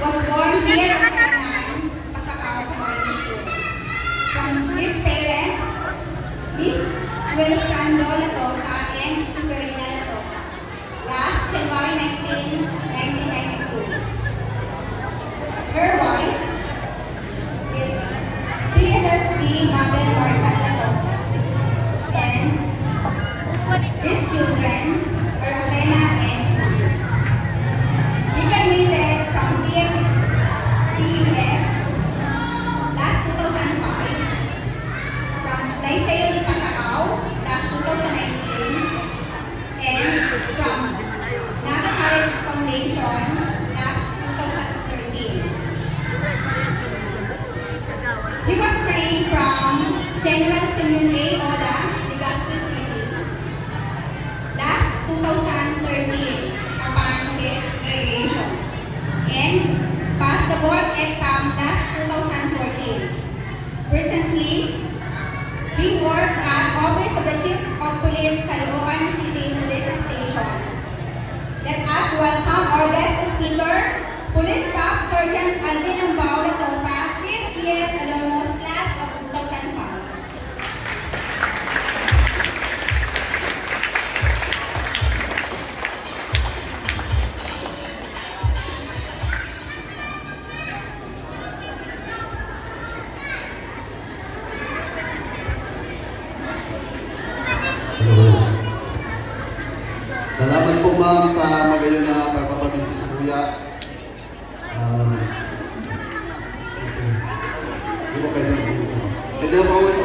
was born here at Taranan, Pasacao, Community School. From his parents, Miss Wilfrando Latosa and Severina Latosa. Last January 19, 1992. Her wife is PSSG Mabel Marsan Latosa. And his children are Elena and Lance. He graduated from CES last 2005, from Liceo de Pasacao last 2019, and from Naga College Foundation last 2013. He was trained from General Simeon A. Ola, Legazpi City, last 2013 upon his graduation, and passed the board exam last 2014. Presently, he worked at Office of the Chief of Police, Caloocan City Police Station. Let us welcome our guest speaker, Police Staff Sergeant Alvin Ambao Latosa, 6 years alumnus class of 2005. Salamat po ma'am sa magayon na pagpapabisti sa kuya. Di ba pwede na po? Pwede na po ito.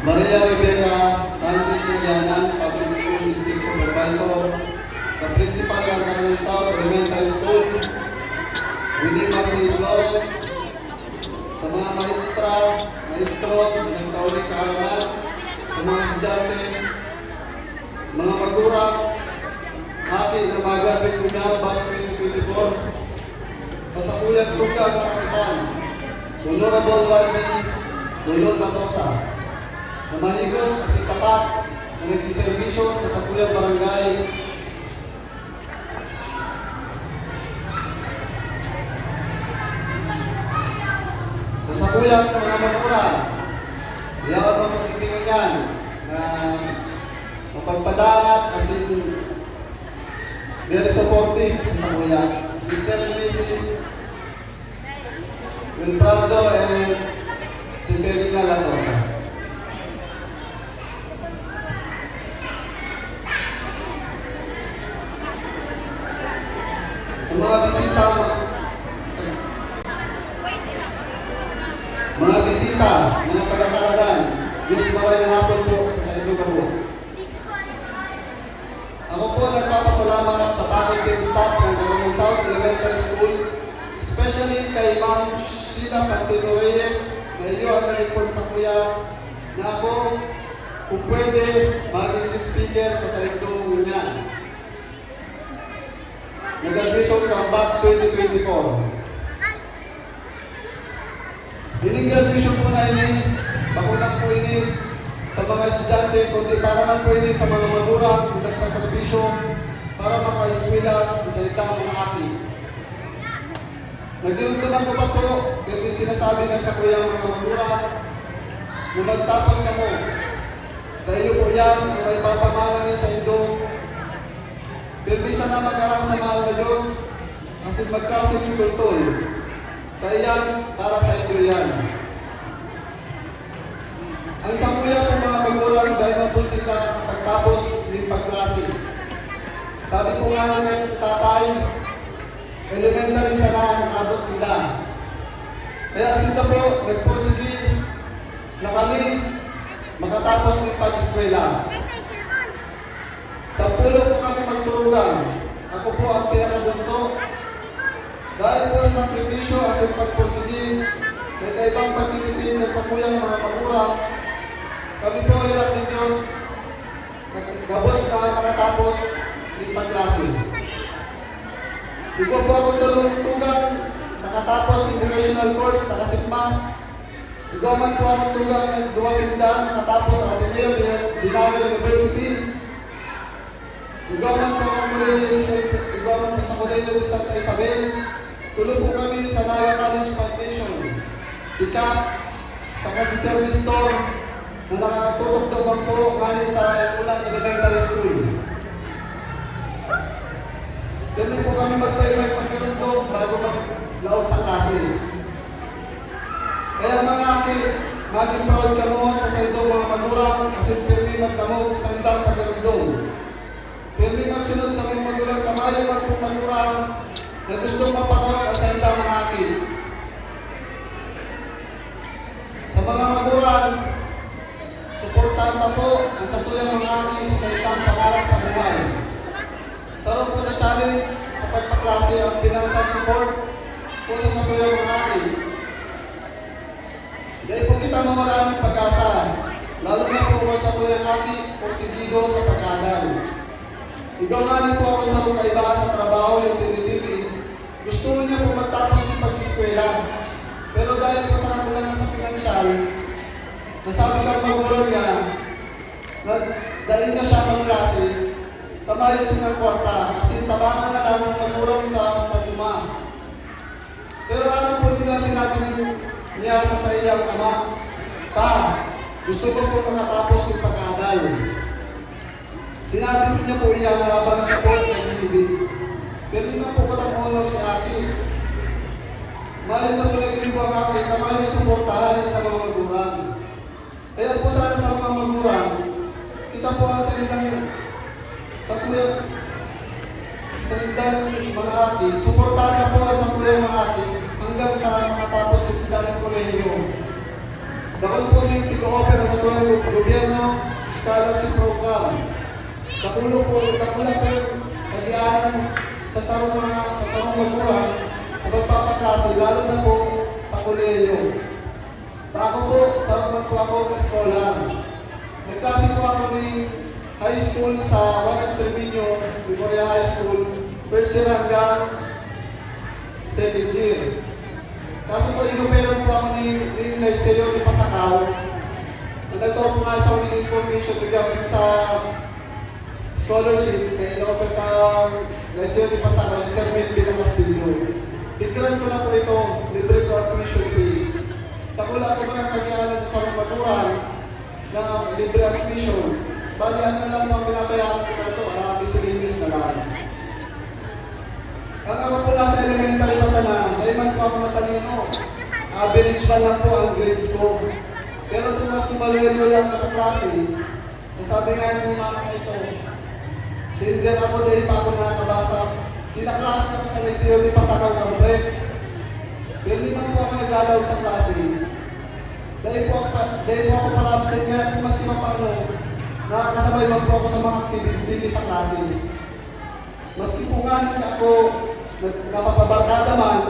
Maria Rebecca Alvin Tilianan, Public School District Supervisor sa Principal ng Carmen South Elementary School. Winnie Masi Flores, sa mga maestro ng kauling kaarawan, sa mga estudyante, mga magulang, ating na mag-graduate ko niya, batch 2024, kasakuyan ko ka ng kapitan, Honorable Wadi Dulot Latosa, na mahigos at itapat na nagdiservisyo sa sakuyang barangay, sa sakuyang mga magulang. Iyawan mo magiging yan na mapagpadamat as in very supportive sa sakuyang. Mr. and Mrs. Wilfrando and Severina Latosa. Sa mga bisita, mga taga-Taranan, Diyos maray na hapon po sa inyo kabos. Ako po nagpapasalamat sa faculty staff ng Carmen South Elementary School, especially kay Ma'am Sheila Pantino Reyes, na iyo ang nalipon sa kuya na ako kung pwede maging speaker sa salintong niya. Nag-admission ng batch 2024. Binigyan vision po na ini, bakulang po ini sa mga estudyante, kundi para man po ini sa mga magulang, kundi sa servisyo, para maka-eskwela sa itang mga ating. Nagdiruntuman ko pa po, yung sinasabi nga sa kuyang mga magulang, kung magtapos ka mo, dahil po yan ang may papamalan sa Indo, Pilbisa na mag-aral sa mahal na Diyos, kasi magkasin yung kultol. Kaya yan, para sa inyo yan. Ang isang kuya po mga magulang dahil na po sila pagtapos ng pagklase. Sabi po nga namin, tatay, elementary sana ang abot nila. Kaya sila po, nagpursige na kami makatapos ng pag-eskwela. Sa pulo po kami magturugan. Ako po ang pinakabunso. Dahil po sa sakripisyo as in pagpursige, may kaibang pagtitipin na sa kuyang mga magulang, kami po hirap ng Diyos, gabos na nakatapos ng pagklase. Ikaw po ako tulungan, nakatapos ng vocational course, nakasipmas. Ikaw man po ako tulungan ng 2 sindan, nakatapos sa Ateneo Binawi University. Ugaman po ang ugaman po sa Koleyo de Santa Isabel. Tulong po kami sa Naga College Foundation. Si Cap, saka si Sir Nestor, na nakatutugtugan po kami sa Ulan Elementary School. Ganun po kami magpaimay pagkarunto bago maglaog sa klase. Kaya mga ate, maging proud ka mo sa sayo mga magulang kasi pirmi magdamog sa indang pagkarunto. Pirmi magsunod sa mga magulang kamayo man po magulang na gusto mapakawag at sa indang mga ate. Sa mga magulang, suportahan na po ang satuyang mga ate sa salitang pangarap sa buhay. Sarap po sa challenge kapag paklase ang financial support po sa satuyang mga ate. Dahil po kita maraming pag-asa, lalo na po sa satuyang ate o sigido sa pag-aral. Ikaw nga rin po ako sa kaibahan sa trabaho yung tinitili. Gusto niya po matapos ng pag-eskwela. Pero dahil po sa kakulangan sa financial, nasabi ka sa magulang niya, dahil na siya mag-klase, tamarin siya ng kwarta kasi tabangan na lang ang magulang sa paguma. Pero ano po nila sinabi niya sa sarili ama, pa, gusto ko po makatapos ng pag-aaral. Sinabi po niya po niya habang siya po nag-ibig. Pero hindi na po katang si ate. Mahal na po nag-ibig ang ate, kamahal yung suportahan sa mga magulang. Kaya po sana sa mga magulang, kita po ang salitang mga ate, suportahan na po ang satuyang mga ate hanggang sa makatapos sa pindalang kolehiyo. Bakit po din ito-offer sa satuyang gobyerno, scholarship program. Kakulo po yung pag-iaaran sa sarong magulang na magpapaklase, lalo na po sa kolehiyo. Ako po, sarap po ako ng scholar. Nagklase po ako ni high school sa Juan Treviño, Memorial High School, first year hanggang second year. Kaso po, inuperan po ako ni Naiseo ni Pasakaw. Nagturo po nga sa ulit information regarding sa scholarship, kaya inoper ka Naiseo ni Pasakaw, ni Sir Melvin ng Castillo. Tigran ko lang po ito, libre ko ang tuition fee. Takula po mga kanyaan sa sarang maturan na libre ang tuition. Bali, ano lang ang binabayaran ko na ito, miscellaneous na lang. Ang ako po nasa elementary pa sana, dahil man po ako matalino. Average pa lang po ang grades ko. Pero kung mas kumaliluyan ko sa klase, nasabi nga ni mama ko ito, hindi ako dahil pa ako nakabasa. Pinaklase ako sa Liceo di Pasakaw ng break. Pero di man po ako naglalaw sa klase. Dahil po ako para absent nga kung mas mapano, nakakasabay man po ako sa mga activity sa klase. Maski po nga nila ako nagkapapabarkada man,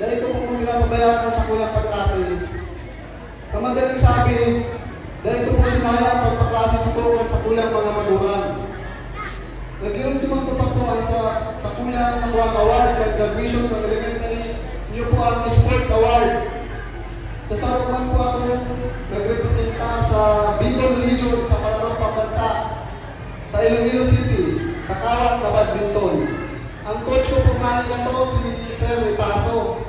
dahil ko po kung pinapabayaran sa kulang pagklase. Kamagaling sabi, dahil ko po sinaya ang pagpaklase sa tulungan sa kulang mga magulang. Nag-iuntuman ko pa po sa kulang ng award, graduation ng elementary, niyo po ang sports award. Kasaruman po ako nagrepresenta sa Bicol Region sa palarong pambansa sa Iloilo City, sa Kawat na badminton. Ang coach ko po nga ito si Sir Ripaso.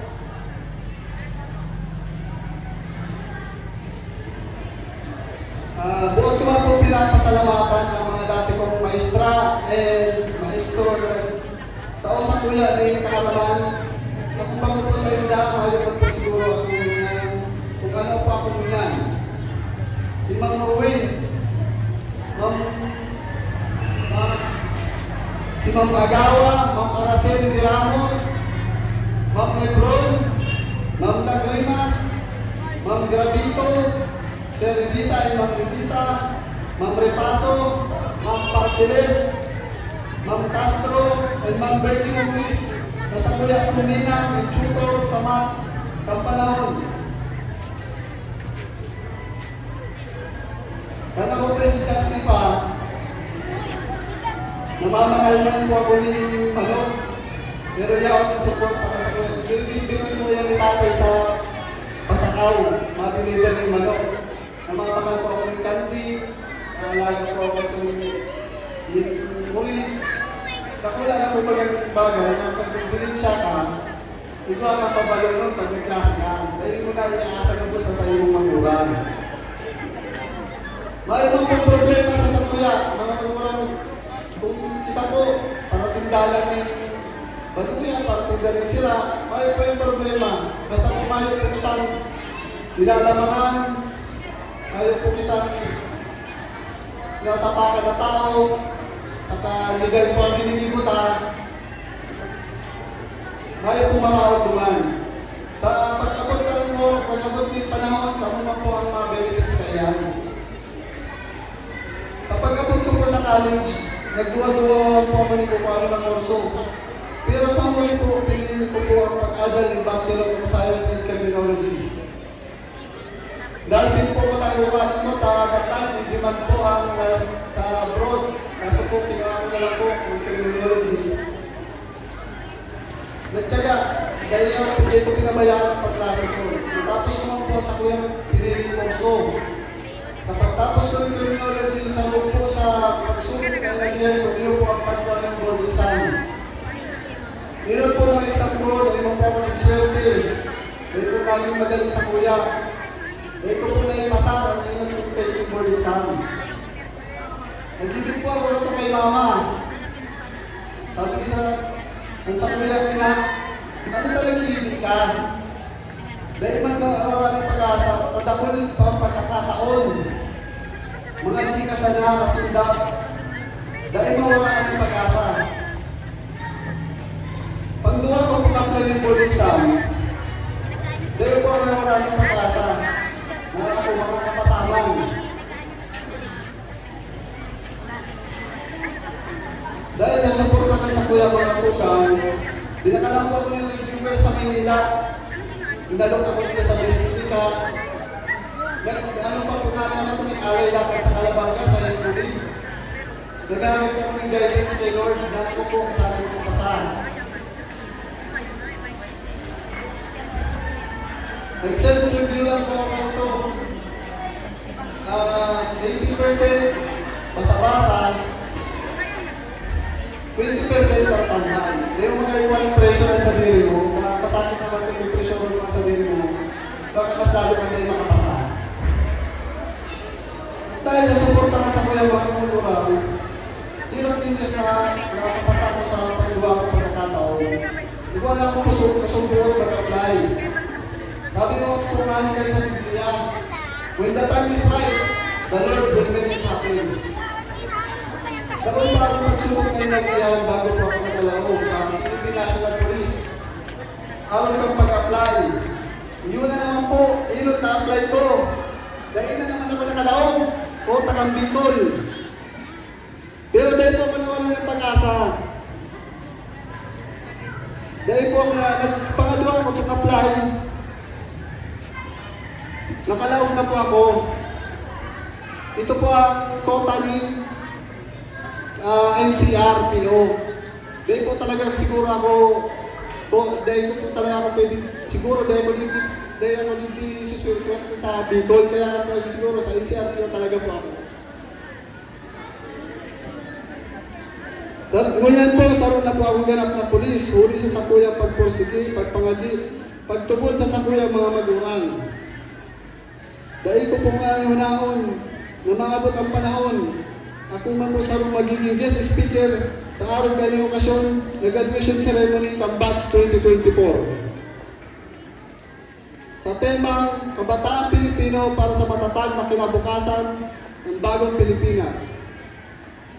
Buot ko nga po pinapasalamatan ng mga dati kong maestra and maestro tao sa kuya ni Kaalaman. Kung bago po sa inyo lang, ayaw po siguro ako yan. Kung ano po ako yan. Si Ma'am Ruin, si Ma'am Agawa, Ma'am Araceli de Ramos, Ma'am Lebron, Ma'am Lagrimas, Ma'am Gravito, Sir Edita and Ma'am Edita, Ma'am Repaso, Ma'am Partiles, Ma'am Castro, and Ma'am Virgin Luis, nasa kuya ko nina, yung tutor sa mga kampanahon. Kaya ako presidente pa, namamahal lang po ako ni Manok. Pero niya ako ng support ako sa kuya. Binibigyan mo yan ni tatay sa Pasakaw, matinilan ni Manok. Namamahal po ako ng candy, naalaga po ako itong Ngunit, nakula na po mga bagay na pag nagbilisya ka, ikaw ang mapabalo nun pag may klase ka. Dahil mo na iaasa na po sa sayong magulang. Mayroon pong problema sa sakuya, mga magulang. Kung kita po, parating dalang ng batuya, parating dalang sila, mayroon po yung problema. Basta kung mayroon po kitang nilalamangan, mayroon po kitang tinatapakan na tao, saka legal po ang hininibutan, mayroon po marawag naman. Pag-abot ka lang mo, pag-abot ng panahon, kamuha po ang mga benefits kaya. Sa pag-abot ko po sa college, nagduwa-duwa po ako ni Kupalo ng kurso. Pero sa huli po, pinili ko po ang pag-adal ng Bachelor of Science in Criminology. Dahil po ko tayo mo, tagatan, hindi man po ang sa abroad. Kaso po, pinaka na lang po ang criminology. Nagtsaga, dahil yung hindi ko pinabayaan ang pagklase ko. Tapos naman po sa kuyang pinili kurso. Kapag tapos ko yung criminology, sa po sa pagsunod ng nagyan ko, yun po ang pagkuha ng board exam. Yun po ang exam board, ay mo po ako nagswerte. Dahil po namin magaling sa kuya. Dahil ko po na yung pasar, ang ingat po kayo yung board exam. Nagigit po ako ito kay mama. Sabi ko ang sa kuya nila, ano talagang hindi ka? Dahil man maraming pag-asa, patakol pa ang pagkakataon. Mga hindi ka sana kasinda. Dahil mawala ang pag-asa. Pagduwa ko pag-apply ng board exam, dahil po ang maraming pag-asa na ako mga kapasaman. Dahil nasuportahan sa kuya mga pukan, dinakalang ko yung reviewer sa Manila. Inalok ako dito sa Bisita. Ano pa po nga naman ito, may lakad sa Calabanga, sa Lingkuli. Nagamit ko ng guidance kay Lord na ako po sa aking pupasahan. Nag-self-review lang po ako ito. 80% basa-basa, 20% tartangan. Hindi mo magagawa ng pressure sa sarili mo, nakakasakit naman kung may pressure mo sa sarili mo, baka mas lalo ka na yung makapasa. At dahil nasuporta ka sa kuya mga kultural, hirap din nyo sa nakakapasa ko sa pag-iwa ko pagkakataon. Hindi ko alam kung kasubuot mag-apply. Sabi mo, kumani kayo sa Biblia, when the time is right, the Lord will make it happen. Dapat pa ako magsubok ng nagyan bago po ako nagalaog sa Philippine National Police. Alam kang pag-apply. Yun na naman po, yun na-apply ko. Dahil na naman ako nakalaog o takang Bicol. Pero dahil po ako nawalan ng pag-asa. Dahil po ako pangalawa ako pag-apply. Nakalaog na po ako. Ito po ang totally NCRPO. Dahil po talaga siguro ako, dahil po talaga ako pwede, siguro dahil ako hindi susunod sa Bicol, kaya siguro sa NCRPO talaga po ako. Ngunyan po, saron na po akong ganap na polis, huli sa sakuyang pagporsige, pagpangaji, pagtubod sa sakuyang mga magulang. Dahil ko po nga yung hunaon, na maabot ang panahon, ako man po sa magiging guest speaker sa araw kanyang okasyon na graduation ceremony ng batch 2024. Sa temang Kabataan Pilipino para sa matatag na kinabukasan ng bagong Pilipinas.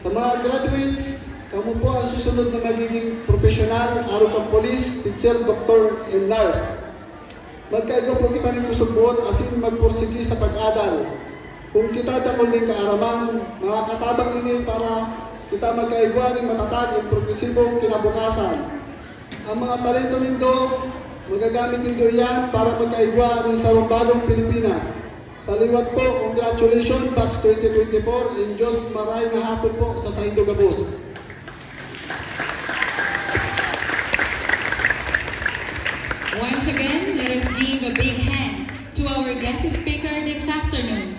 Sa mga graduates, kamu po ang susunod na magiging profesional, araw kang polis, teacher, doktor, and nurse. Magkaiba po kita ng kusubot asin magpursigi sa pag-adal. Kung kita dakol ng kaaraman, mga katabang ini para kita magkaigwa ng matatag at progresibong kinabukasan. Ang mga talento nindo, magagamit nindo yan para magkaigwa ng sarong bagong Pilipinas. Sa liwat po, congratulations, Batch 2024, and Diyos maray na hapon po sa Saindo Gabos. Once again, let us give a big hand to our guest speaker this afternoon.